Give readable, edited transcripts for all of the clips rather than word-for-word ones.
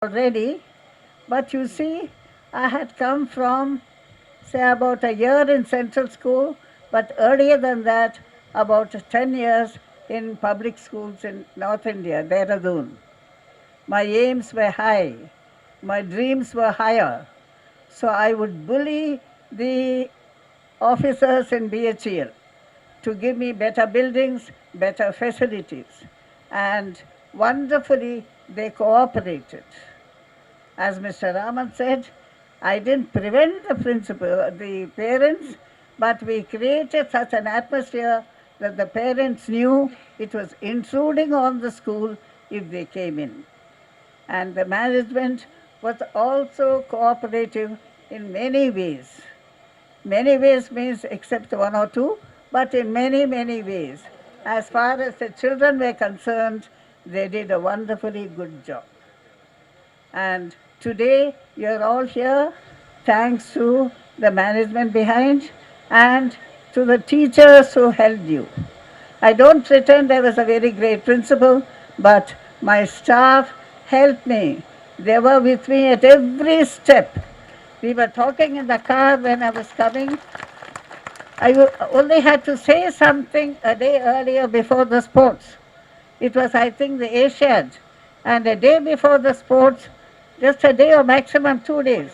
already, but you see, I had come from, say, about a year in central school, but earlier than that, about 10 years in public schools in North India, Dehradun. My aims were high, my dreams were higher, so I would bully the officers in BHEL to give me better buildings, better facilities, and wonderfully they cooperated. As Mr. Raman said, I didn't prevent the parents, but we created such an atmosphere that the parents knew it was intruding on the school if they came in. And the management was also cooperative in many ways. Many ways means except one or two, but in many, many ways. As far as the children were concerned, they did a wonderfully good job. And today, you're all here thanks to the management behind and to the teachers who helped you. I don't pretend I was a very great principal, but my staff helped me. They were with me at every step. We were talking in the car when I was coming. Only had to say something a day earlier before the sports. It was, I think, the Asiad. And a day before the sports, just a day or maximum 2 days,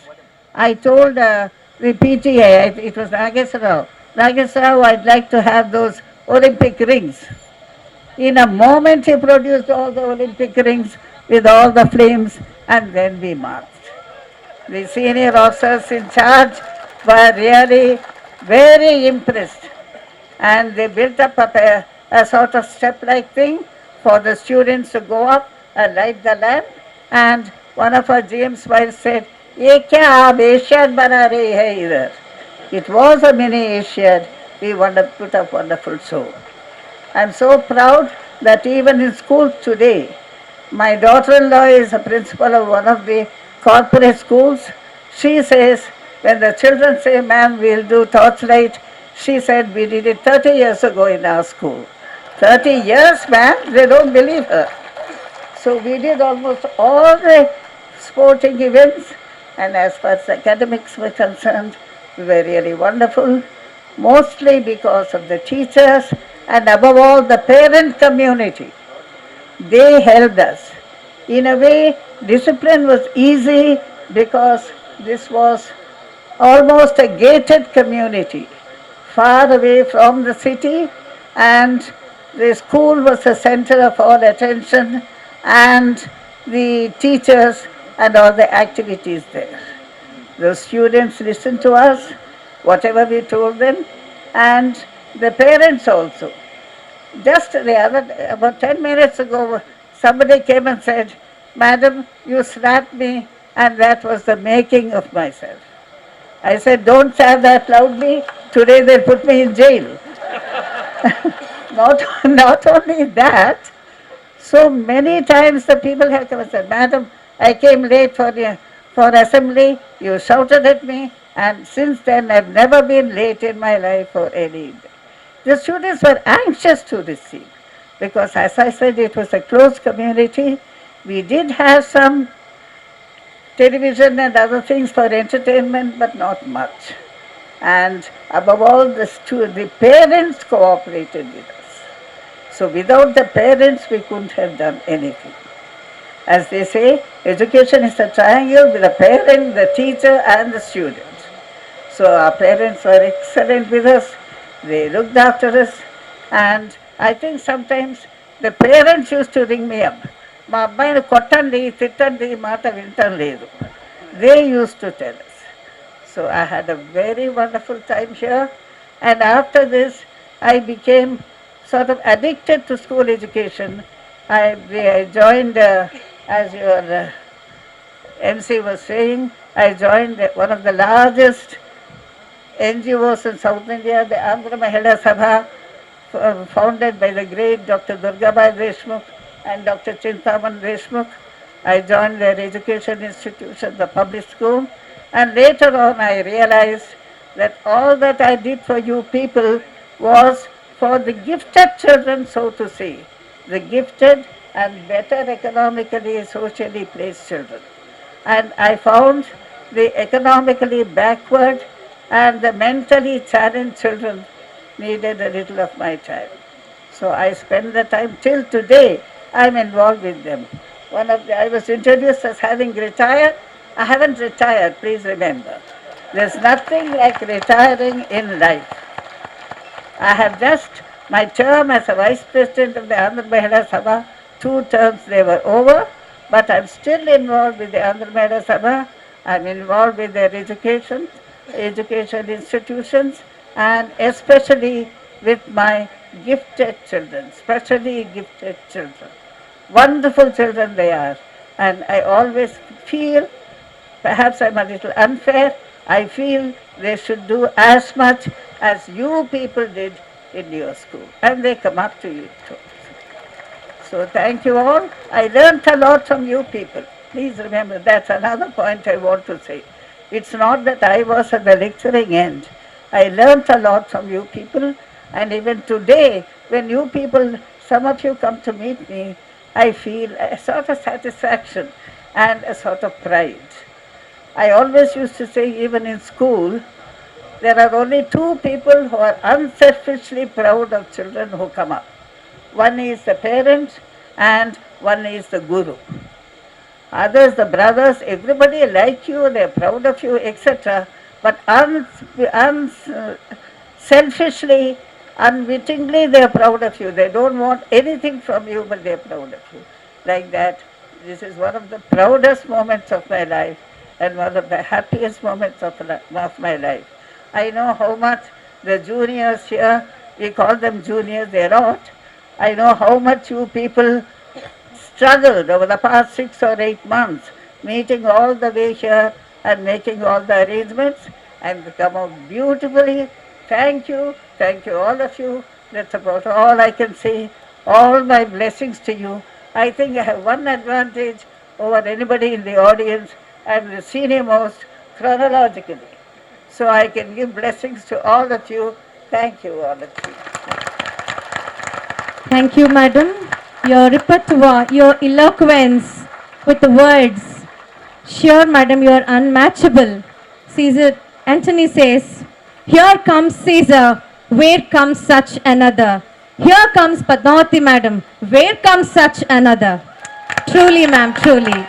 I told the PTA, it was Nagesarao, I'd like to have those Olympic rings. In a moment, he produced all the Olympic rings with all the flames, and then we marched. The senior officers in charge were really very impressed, and they built up a sort of step-like thing for the students to go up and light the lamp. And one of our GM's wives said, "Ye kya aap Asiad bana rahi hai idhar?" It was a mini Asiad. We put up wonderful show. I'm so proud that even in schools today, my daughter-in-law is a principal of one of the corporate schools. She says, when the children say, "Ma'am, we'll do torchlight," she said, "We did it 30 years ago in our school." 30 years, ma'am? They don't believe her. So we did almost all the sporting events, and as far as academics were concerned, we were really wonderful, mostly because of the teachers and above all the parent community. They helped us. In a way, discipline was easy because this was almost a gated community, far away from the city, and the school was the center of all attention, and the teachers and all the activities there. The students listened to us, whatever we told them, and the parents also. Just about 10 minutes ago, somebody came and said, "Madam, you slapped me, and that was the making of myself." I said, "Don't say that loudly. Today they'll put me in jail." Not only that, so many times the people have come and said, "Madam, I came late for assembly. You shouted at me, and since then I've never been late in my life for any." The students were anxious to receive because, as I said, it was a closed community. We did have some television and other things for entertainment, but not much. And above all, the parents cooperated with us. So without the parents, we couldn't have done anything. As they say, education is a triangle with the parent, the teacher, and the student. So our parents were excellent with us. They looked after us. And I think sometimes the parents used to ring me up. "Ma abbayini kottandi, tittandi, maata vintam ledu." They used to tell us. So I had a very wonderful time here. And after this, I became sort of addicted to school education. I joined, as your MC was saying, I joined one of the largest NGOs in South India, the Andhra Mahila Sabha, founded by the great Dr. Durgabai Deshmukh and Dr. Chintaman Deshmukh. I joined their education institution, the public school, and later on I realized that all that I did for you people was for the gifted children, so to say, the gifted and better economically, socially placed children. and I found the economically backward and the mentally challenged children needed a little of my time. So I spend the time till today. I'm involved with them. I was introduced as having retired. I haven't retired. Please remember, there's nothing like retiring in life. I have just my term as a vice president of the Andhra Mahila Sabha. 2 terms they were over, but I'm still involved with the Andhra Mahila Sabha. I'm involved with their education institutions, and especially with my gifted children, specially gifted children. Wonderful children they are, and I always feel, perhaps I'm a little unfair, I feel they should do as much as you people did in your school, and they come up to you too. So thank you all. I learned a lot from you people. Please remember, that's another point I want to say. It's not that I was at the lecturing end. I learned a lot from you people, and even today, when you people, some of you come to meet me, I feel a sort of satisfaction and a sort of pride. I always used to say, even in school, there are only 2 people who are unselfishly proud of children who come up. One is the parent and one is the guru. Others, the brothers, everybody like you, they're proud of you, etc. But selfishly, unwittingly, they're proud of you. They don't want anything from you, but they're proud of you. Like that, this is one of the proudest moments of my life and one of the happiest moments of my life. I know how much the juniors here, we call them juniors, they're not. I know how much you people struggled over the past 6 or 8 months, meeting all the way here and making all the arrangements, and come out beautifully. Thank you all of you. That's about all I can say. All my blessings to you. I think I have one advantage over anybody in the audience. I'm the senior most chronologically. So I can give blessings to all of you. Thank you, all of you. Thank you, madam. Your repertoire, your eloquence with the words. Sure, madam, you are unmatchable. Caesar, Antony says, here comes Caesar, where comes such another? Here comes Padmavati, madam, where comes such another? Truly, ma'am, truly.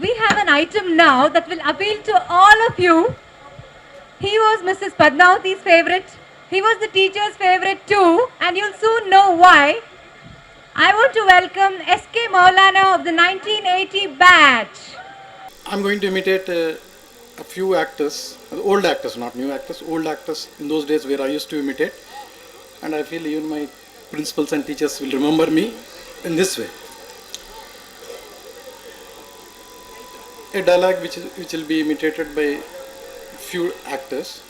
We have an item now that will appeal to all of you. He was Mrs. Padmavati's favorite. He was the teacher's favorite too, and you'll soon know why. I want to welcome S.K. Maulana of the 1980 batch. I'm going to imitate a few actors, old actors, not new actors, old actors in those days where I used to imitate. And I feel even my principals and teachers will remember me in this way. A dialogue which will be imitated by few actors.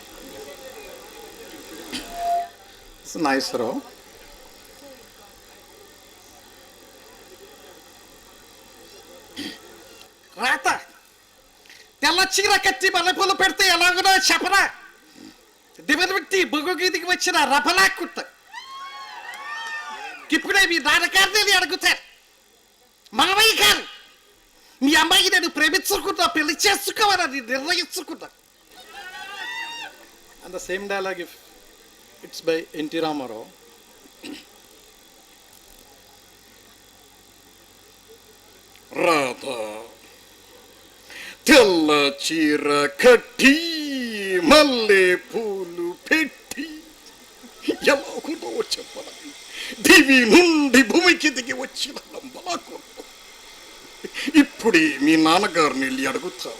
It's a nice row. Rata, tella chira katti balapolo perte elagona chapara. Developti bogogidi vachina rapala kutta. Kipune mi narakarni adugutar. Mavai kar. Mi ammayi nenu premitsukunna pelli chesukovalani nirnayistukunna. And the same dialogue, if it's by N.T. Ramarao. Radha, tella chira katti malle pulu petti yalakuno vachapara divi nundi bhumiki digi vachina nambalaku ippudi మీ నాన్నగారిని వెళ్ళి అడుగుతావు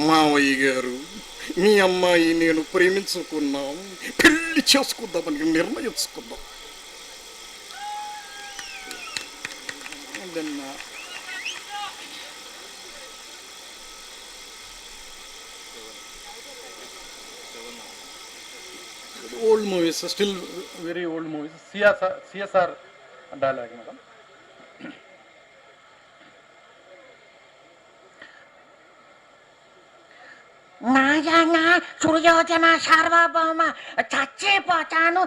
మావయ్య గారు మీ అమ్మాయి నేను ప్రేమించుకున్నాం పెళ్లి చేసుకుందామని నిర్ణయించుకున్నాం then old movies, still very old movies, CSR dialogue, madam. నాయన సుయోజన సార్వభౌమ చచ్చిపోతాను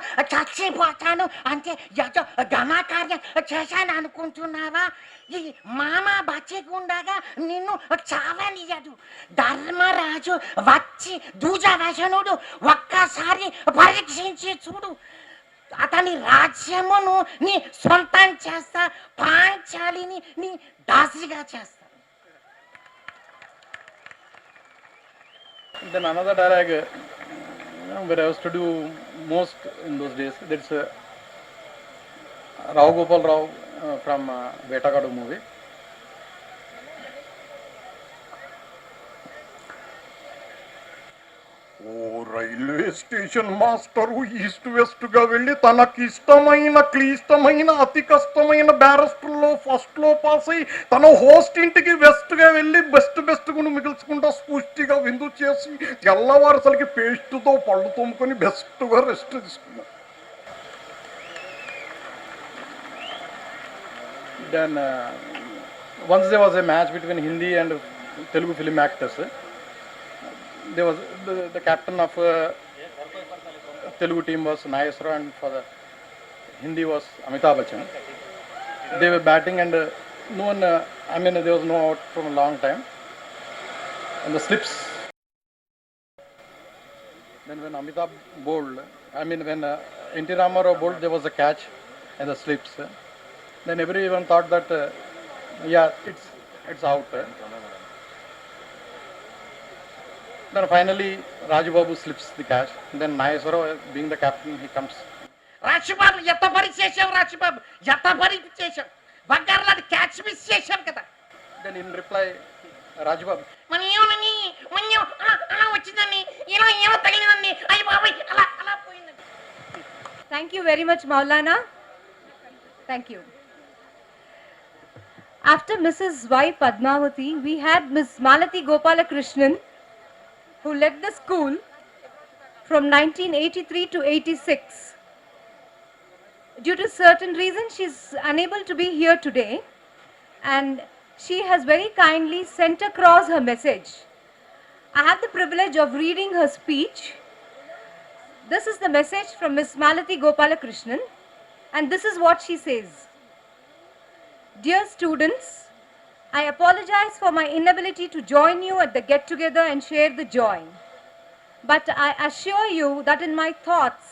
అంటే ఏదో ఘనకార్యం చేశాను అనుకుంటున్నావా? ఈ మామ బచ్చిగుండగా నిన్ను చావనియదు. ధర్మరాజు వచ్చి దూజవశనుడు ఒక్కసారి పరీక్షించి చూడు. అతని రాజ్యమును నీ సొంతం చేస్తా, పాంచాలిని నీ దాసిగా చేస్తా. Then another dialogue where I was to do most in those days, that's Rao Gopal Rao from Vetagadu movie. ఓ రైల్వే స్టేషన్ మాస్టరు ఈస్ట్ వెస్ట్గా వెళ్ళి తనకిష్టమైన క్లిష్టమైన అతి కష్టమైన బ్యారస్టర్లో ఫస్ట్లో పాస్ అయ్యి తన హోస్ట్ ఇంటికి వెస్ట్గా వెళ్ళి బెస్ట్గా మిగిల్చుకుంటా స్పుష్టిగా విందు చేసి తెల్లవారసలకి పేస్ట్తో పళ్ళు తోముకొని బెస్ట్గా రెస్ట్ తీసుకున్నాం. Then once there was a match between Hindi and Telugu film actors. There was the captain of Telugu team was Nageswara and for the Hindi was Amitabh Bachchan. They were batting and no one, there was no out from a long time. And the slips. Then when Amitabh bowled, when N.T. Ramarao bowled, there was a catch and the slips. Then everyone thought that, it's out. Then finally, Raju Babu slips the catch. Then Nageswara, being the captain, he comes. Rajubabu ఎంత పని చేసావు? రాజుబాబు ఎంత పని చేసావు? బంగారులాంటి catch miss చేశాను కదా. Then in reply, Raju Babu, వచ్చిందండి, ఇలా తగిలిందండి, అయ్యి బాబాయ్ అలా పోయిందండి. Thank you very much, Maulana. Thank you. After Mrs. Y. Padmavati, we had Ms. Malati Gopalakrishnan, who led the school from 1983 to 86. Due to certain reasons, she's unable to be here today, and she has very kindly sent across her message. I have the privilege of reading her speech. This is the message from Ms. Malati Gopalakrishnan, and this is what she says. Dear students, I apologize for my inability to join you at the get-together and share the joy. But I assure you that in my thoughts,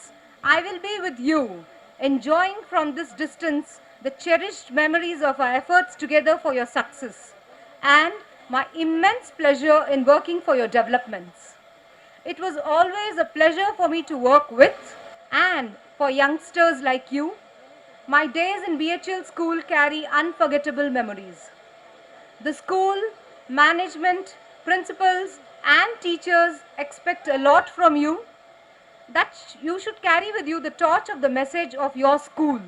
I will be with you, enjoying from this distance the cherished memories of our efforts together for your success and my immense pleasure in working for your developments. It was always a pleasure for me to work with and for youngsters like you. My days in BHEL school carry unforgettable memories. The school, management, principals and teachers expect a lot from you, that you should carry with you the torch of the message of your school,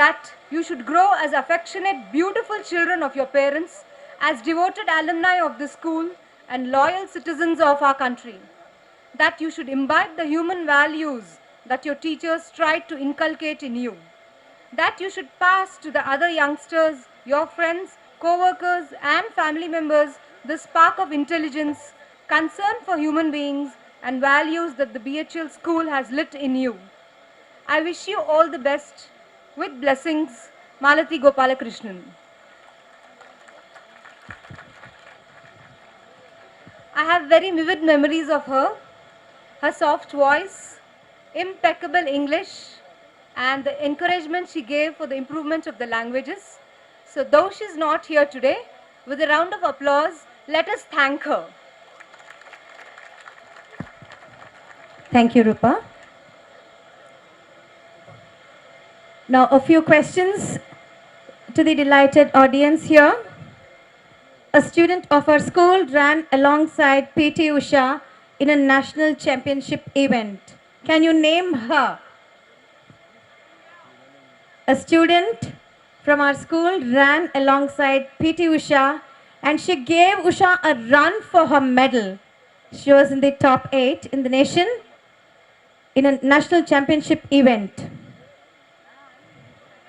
that you should grow as affectionate, beautiful children of your parents, as devoted alumni of the school and loyal citizens of our country, that you should imbibe the human values that your teachers tried to inculcate in you, that you should pass to the other youngsters, your friends, co-workers and family members the spark of intelligence, concern for human beings and values that the BHEL school has lit in you. I wish you all the best. With blessings, Malati Gopalakrishnan. I have very vivid memories of her, her soft voice, impeccable English, and the encouragement she gave for the improvement of the languages. So though she is not here today, with a round of applause, let us thank her. Thank you, Rupa. Now a few questions to the delighted audience here. A student of our school ran alongside PT Usha in a national championship event. Can you name her? A student from our school ran alongside PT Usha and she gave Usha a run for her medal. She was in the top 8 in the nation in a national championship event.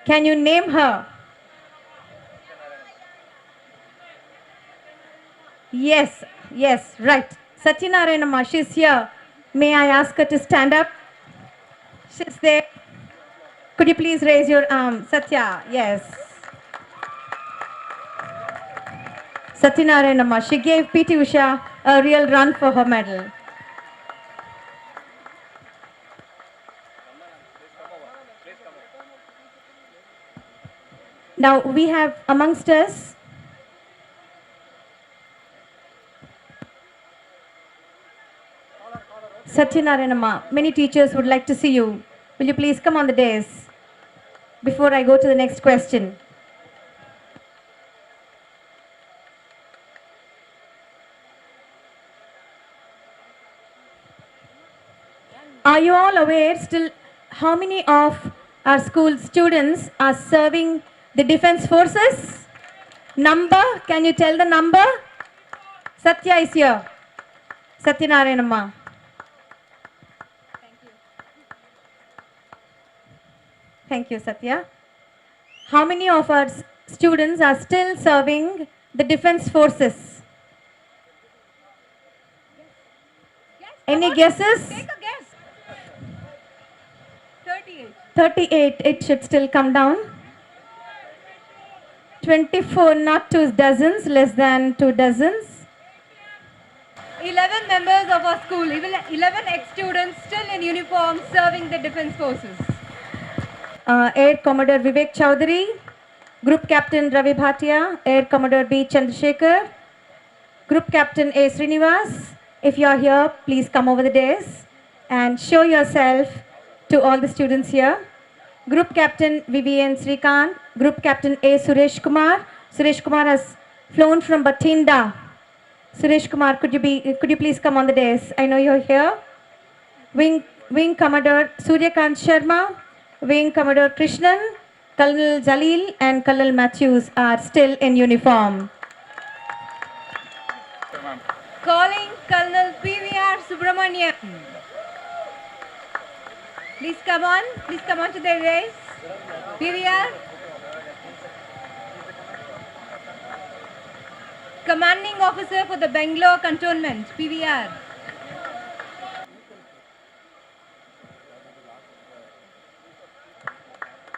Can you name her? Yes, right. Satyanarayanamma, she's here. May I ask her to stand up? She's there. Could you please raise your arm? Satya, yes. Satyanarayanamma, she gave PT Usha a real run for her medal. Now we have amongst us Satyanarayanamma. Many teachers would like to see you. Will you please come on the dais before I go to the next question? Are you all aware still how many of our school students are serving the defense forces? Number, can you tell the number? Satya is here. Satyanarayanamma. Thank you, Satya. How many of our students are still serving the defense forces? Any guesses? Take a guess. 38. 38, it should still come down. 24, not 2 dozens, less than 2 dozens. 11 members of our school, even 11 ex-students still in uniform serving the defense forces. Air Commodore Vivek Chowdhury, Group Captain Ravi Bhatia, Air Commodore B. Chandrasekhar, Group Captain A. Srinivas. If you are here, please come over the dais and show yourself to all the students here. Group Captain Vivian Srikant, Group Captain A. Suresh Kumar. Suresh Kumar has flown from Bathinda. Suresh Kumar, could you please come on the dais? I know you're here. Wing Commodore Suryakant Sharma, Wing Commodore Krishnan, Colonel Jalil and Colonel Matthews are still in uniform. Calling Colonel PVR Subramaniam. Please come on to the dais. PVR. Commanding Officer for the Bangalore Cantonment, PVR.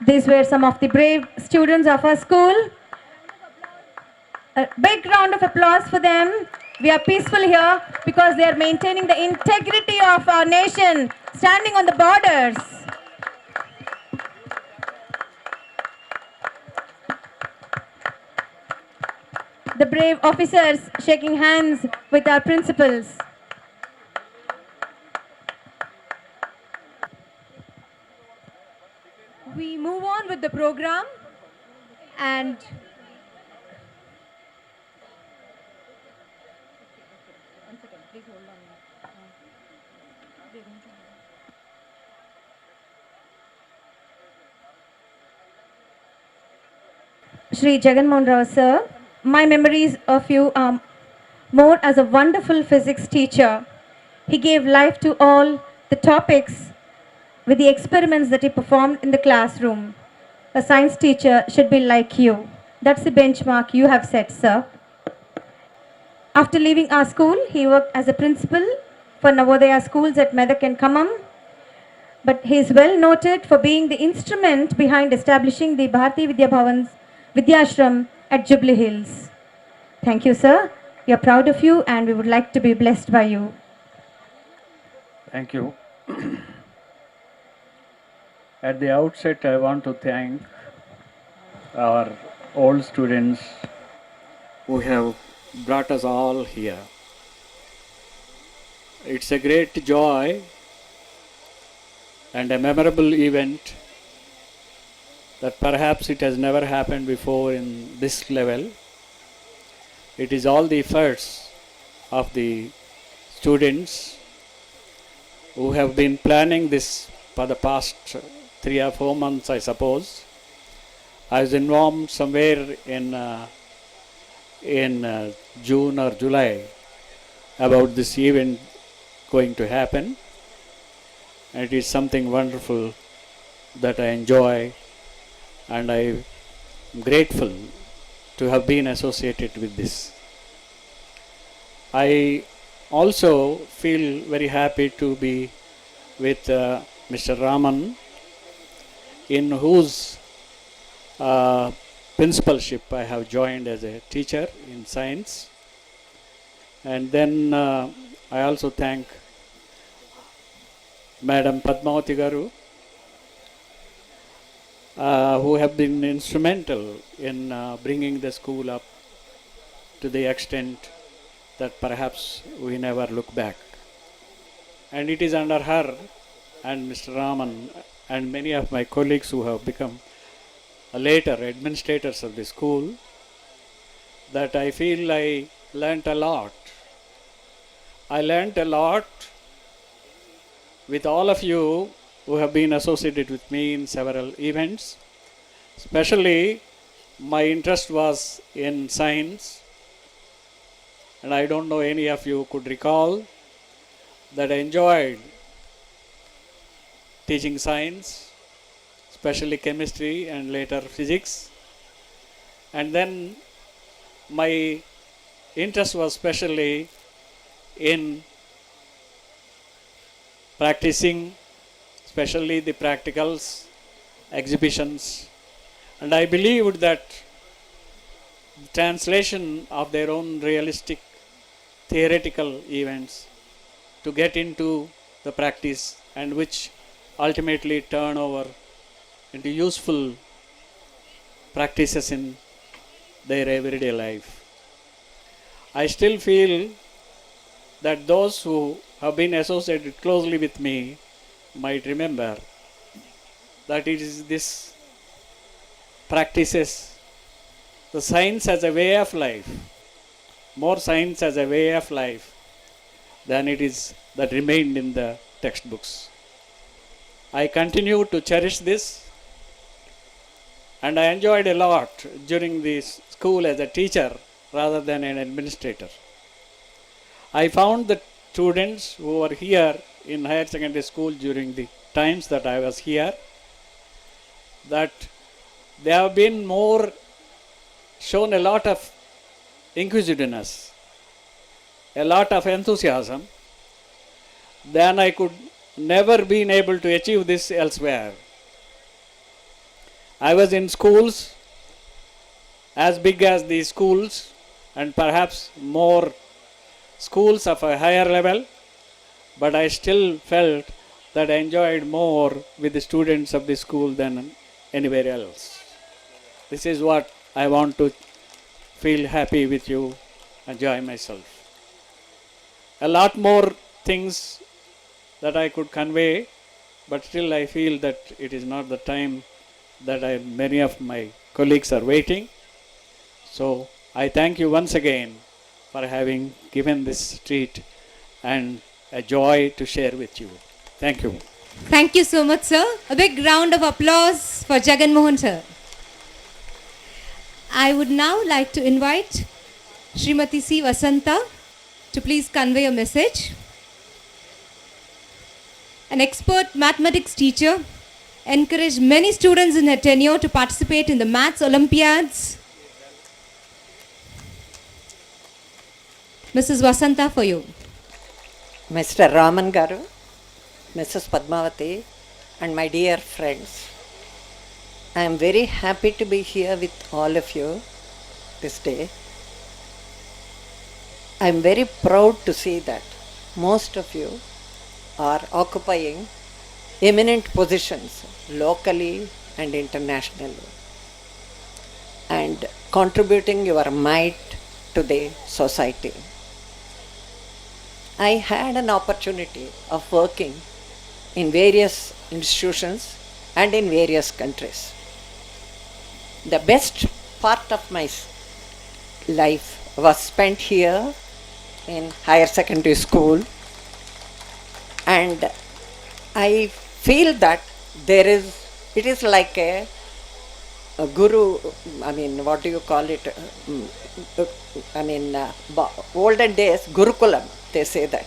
These were some of the brave students of our school. A big round of applause for them. We are peaceful here because they are maintaining the integrity of our nation, standing on the borders. The brave officers shaking hands with our principals. We move on with the program and Shri Jagan Mohan Rao sir, my memories of you are more as a wonderful physics teacher. He gave life to all the topics with the experiments that he performed in the classroom. A science teacher should be like you. That's the benchmark you have set, sir. After leaving our school, he worked as a principal for Navodaya schools at Medak and Khammam. But he is well noted for being the instrument behind establishing the Bharati Vidya Bhavan's Vidyashram at Jubilee Hills. Thank you, sir. We are proud of you and we would like to be blessed by you. Thank you. At the outset, I want to thank our old students who have brought us all here. It's a great joy and a memorable event that perhaps it has never happened before in this level. It is all the efforts of the students who have been planning this for the past 3 or 4 months, I suppose. I was informed somewhere in June or July about this event going to happen, and it is something wonderful that I enjoy, and I'm grateful to have been associated with this. I also feel very happy to be with Mr. Raman, in whose principalship I have joined as a teacher in science. And then I also thank Madam Padmavati Garu, who have been instrumental in bringing the school up to the extent that perhaps we never look back. And it is under her and Mr. Raman and many of my colleagues who have become later administrators of the school that I feel I learnt a lot. I learnt a lot with all of you who have been associated with me in several events. Especially my interest was in science, and I don't know any of you could recall that I enjoyed teaching science, especially chemistry and later physics. And then my interest was especially in practicing, especially the practicals, exhibitions, and I believed that the translation of their own realistic theoretical events to get into the practice, and which ultimately turn over into useful practices in their everyday life. I still feel that those who have been associated closely with me might remember that it is this practices, the science as a way of life, more science as a way of life than it is that remained in the textbooks. I continue to cherish this, and I enjoyed a lot during this school as a teacher rather than an administrator. I found that students who were here in higher secondary school during the times that I was here, that they have been more shown a lot of inquisitiveness, a lot of enthusiasm than I could never been able to achieve this elsewhere. I was in schools as big as these schools, and perhaps more schools of a higher level, but I still felt that I enjoyed more with the students of the school than anywhere else. This is what I want to feel happy with you, enjoy myself. A lot more things that I could convey, but still I feel that it is not the time that many of my colleagues are waiting. So I thank you once again for having given this treat and a joy to share with you. Thank you. Thank you so much, sir. A big round of applause for Jagan Mohan, sir. I would now like to invite Srimati C. Vasanta to please convey a message. An expert mathematics teacher encouraged many students in her tenure to participate in the maths Olympiads. Mrs. Vasanta, for you. Mr. Raman Garu, Mrs. Padmavati, and my dear friends, I am very happy to be here with all of you this day. I am very proud to see that most of you are occupying eminent positions locally and internationally and contributing your might to the society. I had an opportunity of working in various institutions and in various countries. The best part of my life was spent here in higher secondary school, and I feel that it is like a guru, what do you call it? Olden days, Gurukulam, they say that.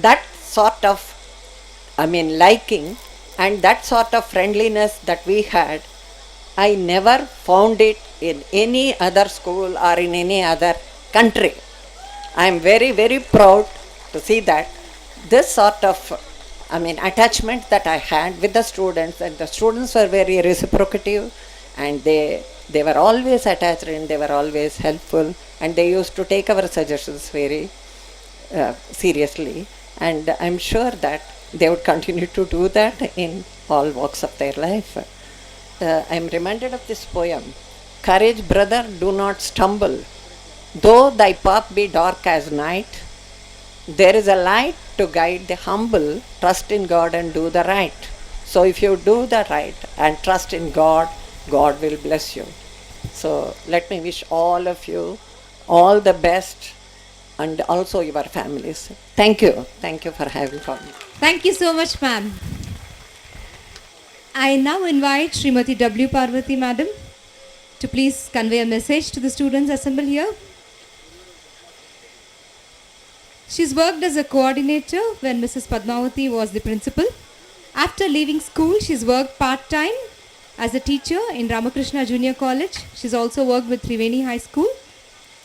That sort of, liking and that sort of friendliness that we had, I never found it in any other school or in any other country. I am very, very proud to see that this sort of, attachment that I had with the students, and the students were very reciprocative, and they were always attached and they were always helpful, and they used to take our suggestions very seriously, and I'm sure that they would continue to do that in all walks of their life. I'm reminded of this poem, "Courage, brother, do not stumble. Though thy path be dark as night, there is a light to guide the humble. Trust in God and do the right." So if you do the right and trust in God, God will bless you. So let me wish all of you all the best, and also your families. Thank you. Thank you for having me. Thank you so much, ma'am. I now invite Srimati W. Parvati, madam, to please convey a message to the students assembled here. She's worked as a coordinator when Mrs. Padmavati was the principal. After leaving school, she's worked part-time as a teacher in Ramakrishna Junior College. She's also worked with Triveni High School.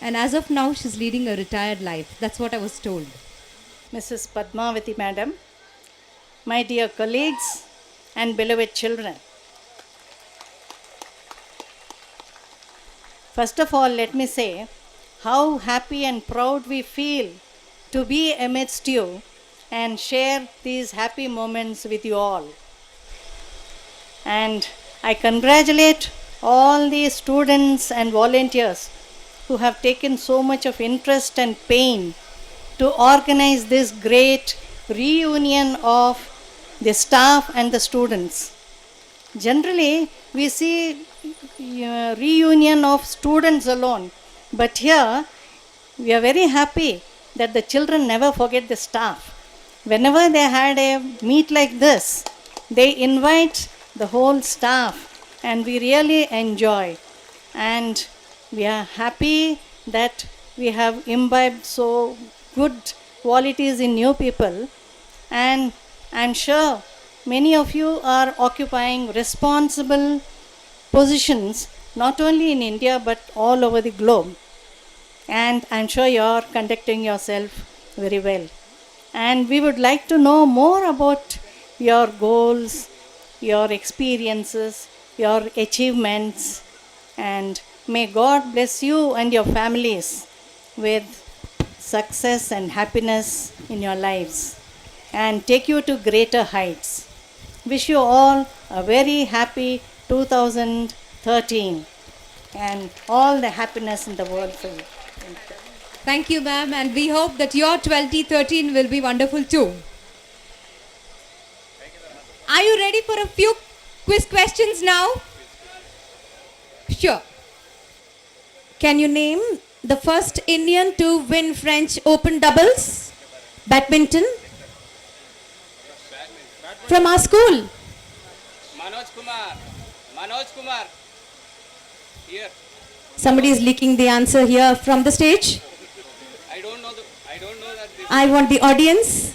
And as of now, she's leading a retired life. That's what I was told. Mrs. Padmavati Madam, my dear colleagues and beloved children. First of all, let me say how happy and proud we feel to be amidst you and share these happy moments with you all. And I congratulate all the students and volunteers who have taken so much of interest and pain to organize this great reunion of the staff and the students. Generally, we see reunion of students alone, but here we are very happy that the children never forget the staff. Whenever they had a meet like this, they invite the whole staff, and we really enjoy. And we are happy that we have imbibed so good qualities in new people, and I'm sure many of you are occupying responsible positions not only in India but all over the globe. And I'm sure you're conducting yourself very well. And we would like to know more about your goals, your experiences, your achievements, and may God bless you and your families with success and happiness in your lives and take you to greater heights. Wish you all a very happy 2013 and all the happiness in the world for you. Thank you, ma'am, and we hope that your 2013 will be wonderful too. Are you ready for a few quiz questions now? Sure. Can you name the first Indian to win French Open doubles? Badminton? From our school. Manoj Kumar. Here. Somebody is leaking the answer here from the stage. I don't know that this. I want the audience.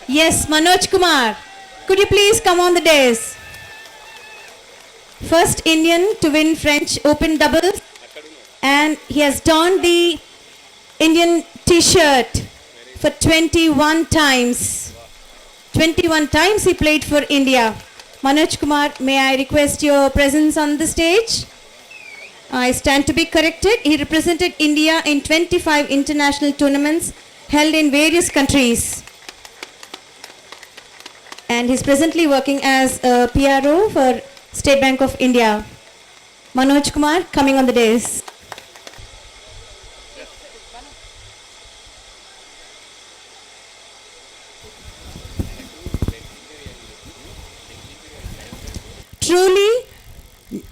Yes, Manoj Kumar. Could you please come on the dais? First Indian to win French Open doubles, and he has donned the Indian t-shirt for 21 times. 21 times he played for India. Manoj Kumar, may I request your presence on the stage? I stand to be corrected. He represented India in 25 international tournaments held in various countries. And he's presently working as a PRO for State Bank of India. Manoj Kumar, coming on the dais. Truly,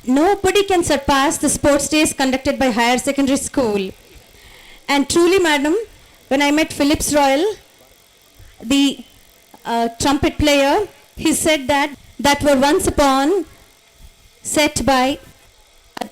nobody can surpass the sports days conducted by higher secondary school. And truly, madam, when I met Phillips Royal, the trumpet player, he said that were once upon set by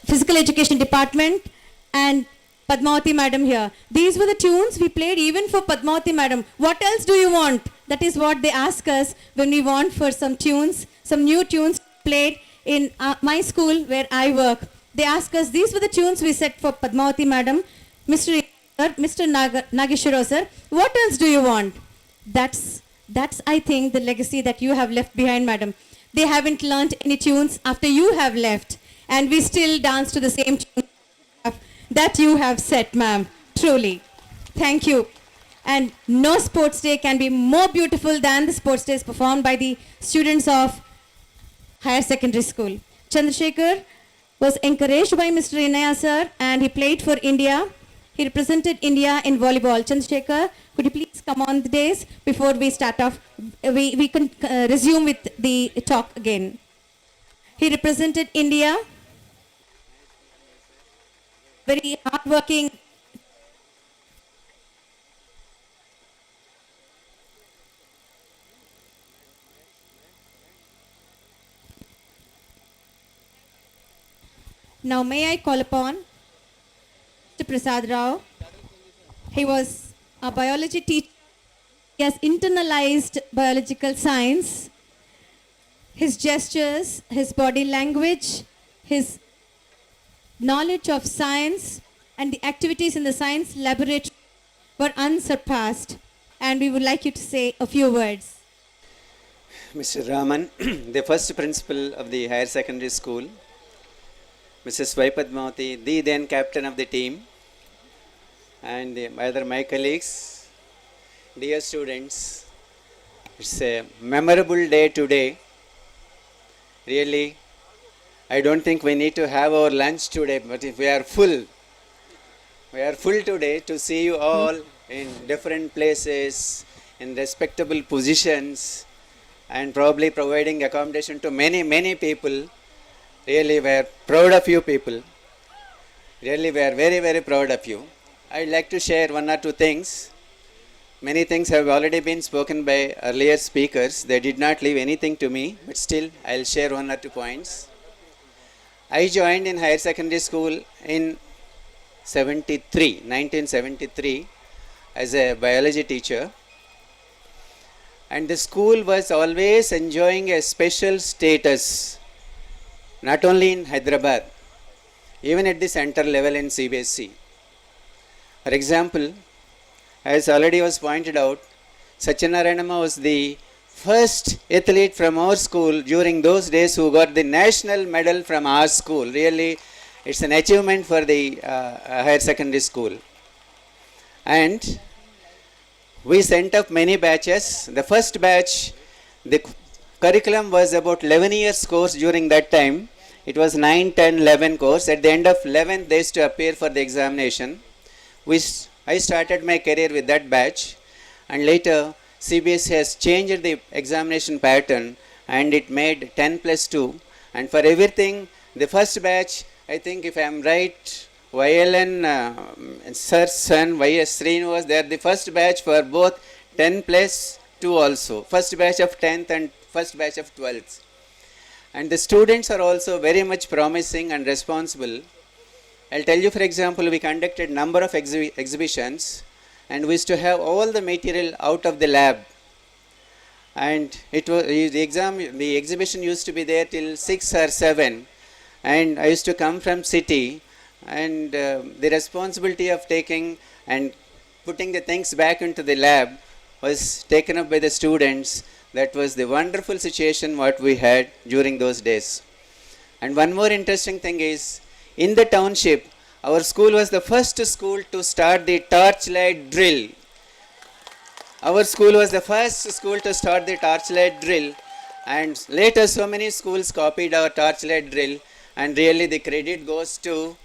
physical education department and Padmavati madam here. These were the tunes we played even for Padmavati madam. What else do you want? That is what they ask us when we want for some tunes, some new tunes played in my school where I work. They ask us, these were the tunes we set for Padmavati madam. Mr. Mr. Nageshwara sir, what else do you want? That's I think the legacy that you have left behind, madam. They haven't learnt any tunes after you have left, and we still dance to the same tune that you have set, ma'am. Truly, thank you. And no sports day can be more beautiful than the sports days performed by the students of higher secondary school. Chandrasekhar was encouraged by Mr. Inaya sir, and he played for India. He represented India in volleyball. Chandrasekhar, could you please come on the days before we start off? We can resume with the talk again. He represented India. Very hardworking. Now may I call upon Mr. Prasad Rao. He was a biology teacher. He has internalized biological science. His gestures, his body language, his knowledge of science and the activities in the science laboratory were unsurpassed. And we would like you to say a few words. Mr. Raman, the first principal of the higher secondary school, Mrs. Y. Padmavati, the then captain of the team, and other my colleagues, dear students, it's a memorable day today. Really, I don't think we need to have our lunch today, but if we are full today to see you all in different places, in respectable positions, and probably providing accommodation to many people. Really, we are proud of you people. Really, we are very proud of you. I'd like to share one or two things. Many things have already been spoken by earlier speakers. They did not leave anything to me, but still I'll share one or two points. I joined in higher secondary school in 1973, as a biology teacher. And the school was always enjoying a special status, not only in Hyderabad, even at the center level in CBSE. For example, as already was pointed out, Satyanarayanama was the first athlete from our school during those days who got the national medal from our school. Really, it's an achievement for the higher secondary school. And we sent up many batches. The first batch, the curriculum was about 11 years course during that time. It was 9, 10, 11 course. At the end of 11th, they used to appear for the examination. I started my career with that batch, and later CBSE has changed the examination pattern and it made 10+2. And for everything, the first batch, I think if I am right, YLN Sir's son, YS Srinivas, they are the first batch for both 10+2 also. First batch of 10th and first batch of 12th. And the students are also very much promising and responsible. I'll tell you, for example, we conducted number of exhibitions, and we used to have all the material out of the lab. And it was the exhibition used to be there till 6 or 7. And I used to come from city, and the responsibility of taking and putting the things back into the lab was taken up by the students. That was the wonderful situation what we had during those days. And one more interesting thing is, in the township, our school was the first school to start the torchlight drill. Our school was the first school to start the torchlight drill, and later so many schools copied our torchlight drill, and really the credit goes to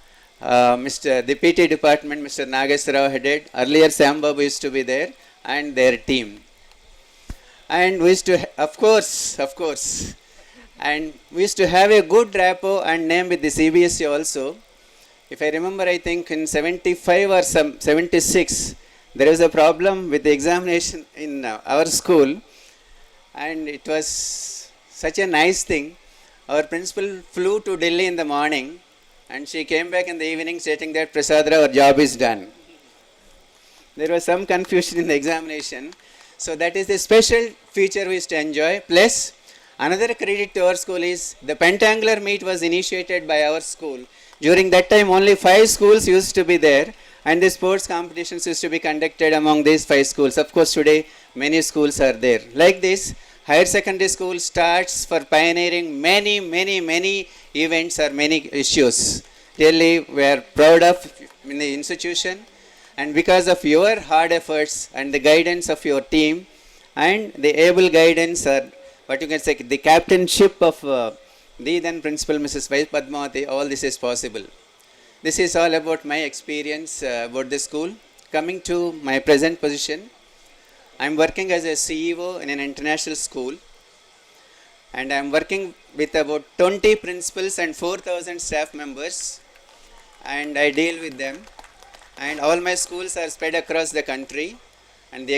the PT department, Mr. Nageswarrao headed. Earlier Sam Babu used to be there and their team. And we used to, of course, and we used to have a good rapport and name with the CBSE also. If I remember, I think in 75 or 76, there was a problem with the examination in our school, and it was such a nice thing. Our principal flew to Delhi in the morning, and she came back in the evening stating that, Prasadra, our job is done. There was some confusion in the examination. So that is the special feature we used to enjoy. Plus, another credit to our school is the pentangular meet was initiated by our school. During that time, only 5 schools used to be there, And the sports competitions used to be conducted among these 5 schools. Of course, today many schools are there. Like this, higher secondary school starts for pioneering many events or many issues. Really, we are proud of in the institution, and because of your hard efforts and the guidance of your team and the able guidance, or what you can say, the captainship of the then principal Mrs. Vice Padmavati, all this is possible. This is all about my experience about the school. Coming to my present position, I am working as a CEO in an international school, and I am working with about 20 principals and 4,000 staff members, and I deal with them. And all my schools are spread across the country, and they